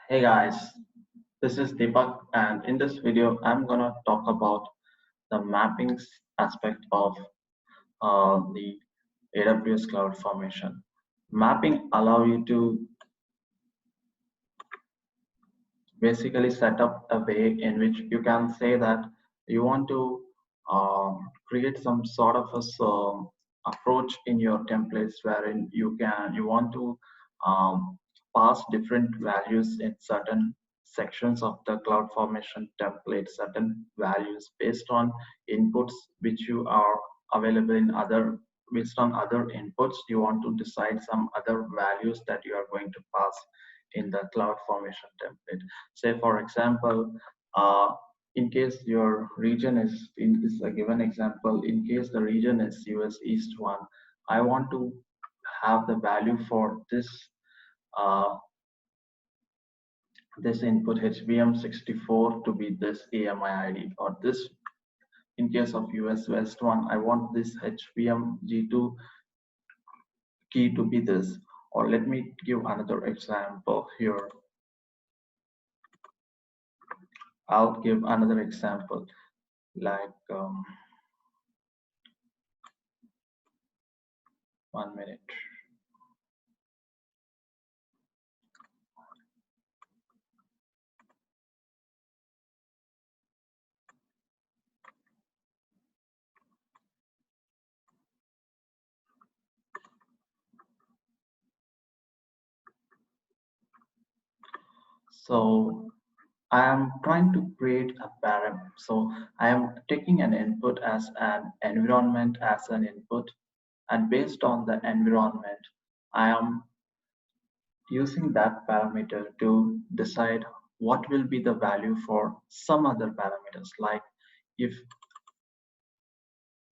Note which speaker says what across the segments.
Speaker 1: Hey guys, this is Deepak, and in this video, I'm gonna talk about the mappings aspect of the AWS Cloud Formation. Mapping allow you to basically set up a way in which you can say that you want to create some sort of approach in your templates wherein you want to pass different values in certain sections of the cloud formation template, certain values based on inputs which you are available in other based on other inputs. You want to decide some other values that you are going to pass in the cloud formation template. Say for example, in case your region is, in this is a given example, in case the region is US East 1, I want to have the value for uh, this input HBM64 to be this AMI ID, or this in case of US West 1, I want this HBM G2 key to be this. Or let me give another example here. I'll give another example like 1 minute. So I am trying to create a param. So I am taking an input as an environment as an input, and based on the environment, I am using that parameter to decide what will be the value for some other parameters. Like if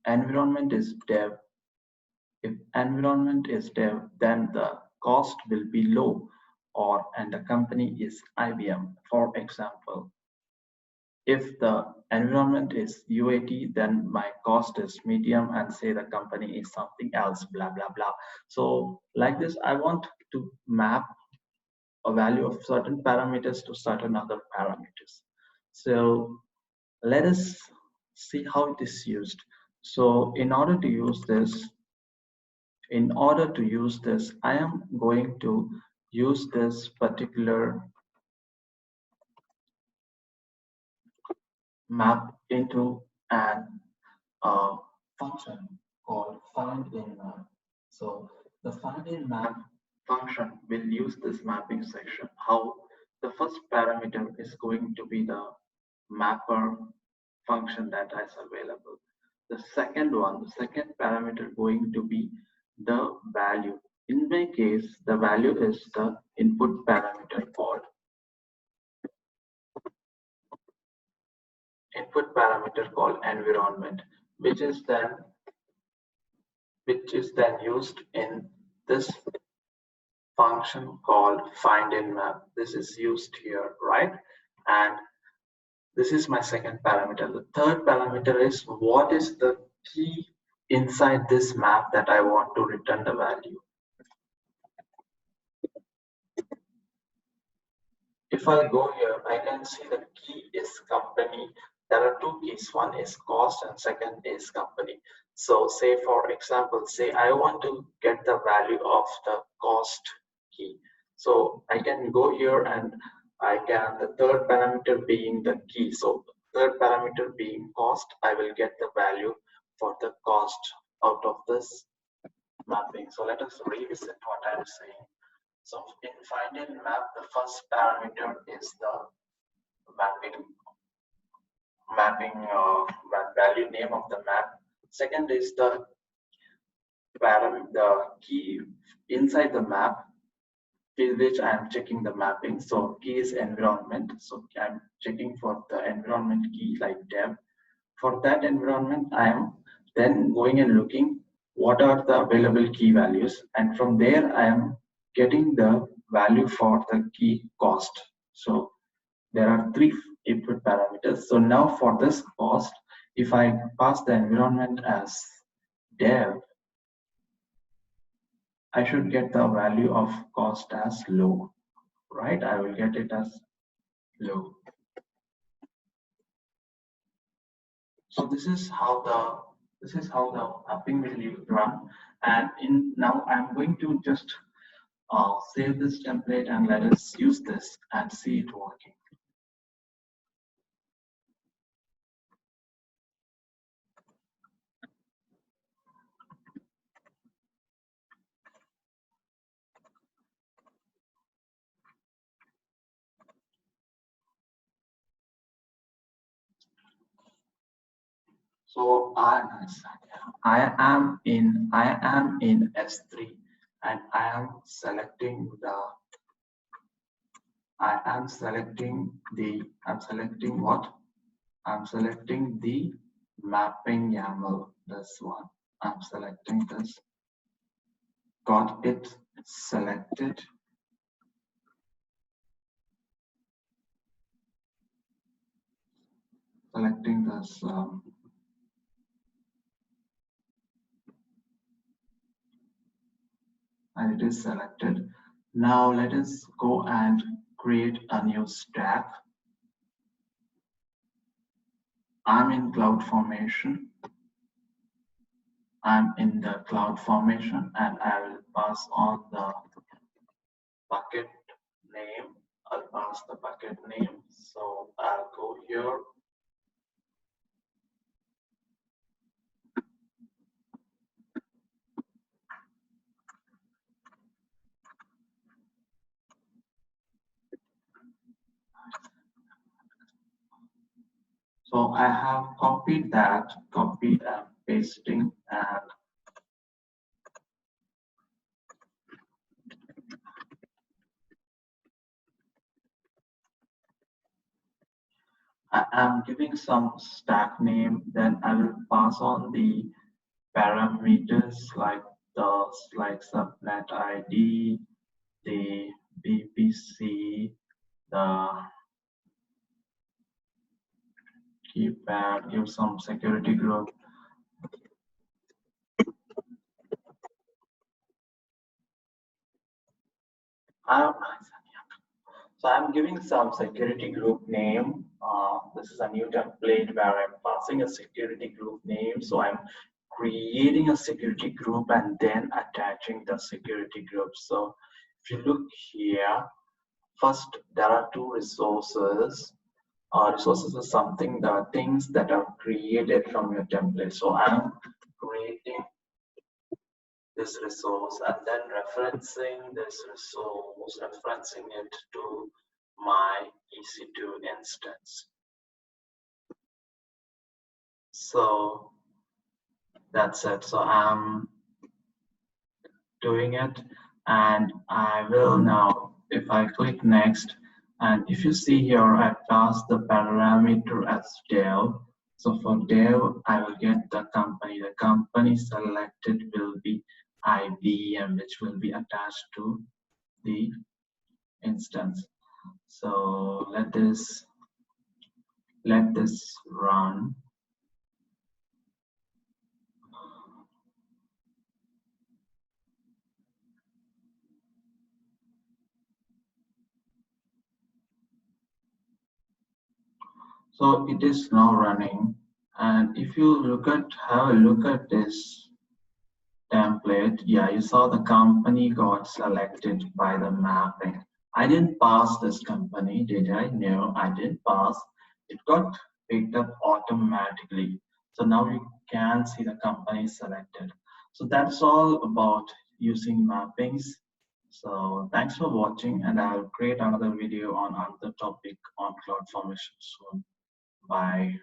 Speaker 1: environment is dev, if environment is dev, then the cost will be low, or and the company is IBM, for example. If the environment is UAT, then my cost is medium, and say the company is something else, blah, blah, blah. So like this, I want to map a value of certain parameters to certain other parameters. So let us see how it is used. So in order to use this, I am going to use this particular map into an function called findInMap. So the findInMap function will use this mapping section. How the first parameter is going to be the mapper function that is available. The second parameter going to be the value. In my case, the value is the input parameter called environment, which is then used in this function called findInMap. This is used here, right? And this is my second parameter. The third parameter is what is the key inside this map that I want to return the value. If I go here, I can see the key is company. There are two keys. One is cost and second is company. So say for example, say I want to get the value of the cost key. So I can go here and the third parameter being the key. So third parameter being cost, I will get the value for the cost out of this mapping. So let us revisit what I'm saying. So in findInMap, the first parameter is the mapping value name of the map. Second is the key inside the map, with which I am checking the mapping. So key is environment. So I'm checking for the environment key like dev. For that environment, I am then going and looking what are the available key values, and from there I am getting the value for the key cost. So there are three input parameters. So now for this cost, if I pass the environment as dev, I should get the value of cost as low. right? I will get it as low. So this is how the mapping will run. And in now I'm going to just save this template and let us use this and see it working. So I am in S3 and I'm selecting what? I'm selecting the mapping YAML, this one. I'm selecting this, got it selected. Selecting this, and it is selected. Now let us go and create a new stack. I'm in Cloud Formation. I'm in the Cloud Formation and I will pass on the bucket name. I'll pass the bucket name. So I'll go here. So I have copied and pasting, and I am giving some stack name. Then I will pass on the parameters like subnet ID, the VPC, the keypad, give some security group. So I'm giving some security group name. This is a new template where I'm passing a security group name. So I'm creating a security group and then attaching the security group. So if you look here, first there are two resources. Resources is something, the things that are created from your template. So I'm creating this resource and then referencing this resource, referencing it to my EC2 instance. So that's it. So I'm doing it, and I will now, if I click next, and if you see here, I pass the parameter as dev. So for dev, I will get the company. The company selected will be IBM, which will be attached to the instance. So let this run. So it is now running, and if you have a look at this template, yeah, you saw the company got selected by the mapping. I didn't pass this company, did I? No, I didn't pass. It got picked up automatically. So now you can see the company selected. So that's all about using mappings. So thanks for watching, and I'll create another video on another topic on CloudFormation soon. Bye.